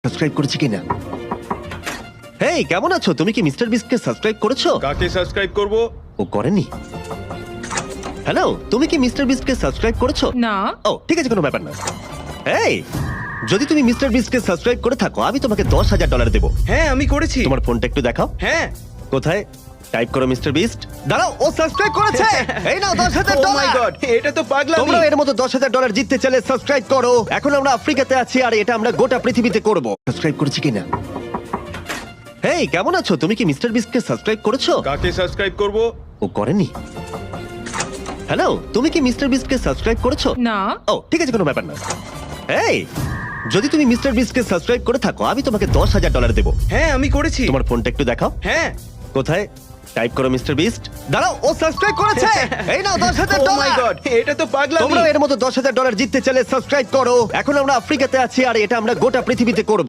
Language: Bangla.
সাবস্ক্রাইব করেছি কিনা। হেই, কেমন আছো? তুমি কি মিস্টার বিস্টকে সাবস্ক্রাইব করেছো? কাকে সাবস্ক্রাইব করব? ও করেনি। হ্যালো, তুমি কি মিস্টার বিস্টকে সাবস্ক্রাইব করেছো? না। ও ঠিক আছে, কোনো ব্যাপার না। এই, যদি তুমি মিস্টার বিস্টকে সাবস্ক্রাইব করে থাকো, আমি তোমাকে $10,000 দেবো। হ্যাঁ আমি করেছি। তোমার ফোনটা একটু দেখাও। হ্যাঁ। কোথায়? টাইপ করো মিস্টার বিস্ট। দাঁড়াও, ও সাবস্ক্রাইব করেছে। এই নাও ও মাই $10,000। গড, এটা তো পাগলামি। তোমরা এর মতো $10,000 জিততে চাইলে সাবস্ক্রাইব করো। এখন আমরা আফ্রিকাতে আছি আর এটা আমরা গোটা পৃথিবীতে করব। সাবস্ক্রাইব করেছি কিনা। হেই, কেমন আছো? তুমি কি মিস্টার বিস্টকে সাবস্ক্রাইব করেছো? কাকে সাবস্ক্রাইব করব? ও করেনি। হ্যালো, তুমি কি মিস্টার বিস্টকে সাবস্ক্রাইব করেছো? না। ও ঠিক আছে, কোনো ব্যাপার না। এই, যদি তুমি মিস্টার বিস্টকে সাবস্ক্রাইব করে থাকো, আমি তোমাকে $10,000 দেবো। হ্যাঁ আমি করেছি। তোমার ফোনটা একটু দেখাও। হ্যাঁ। কোথায়? টাইপ করো মিস্টার বিস্ট। দাঁড়াও, ও সাবস্ক্রাইব করেছে। এই নাও ও মাই $10,000। গড, এটা তো পাগলামি। তোমরা এর মতো $10,000 জিততে চাইলে সাবস্ক্রাইব করো। এখন আমরা আফ্রিকাতে আছি আর এটা আমরা গোটা পৃথিবীতে করব।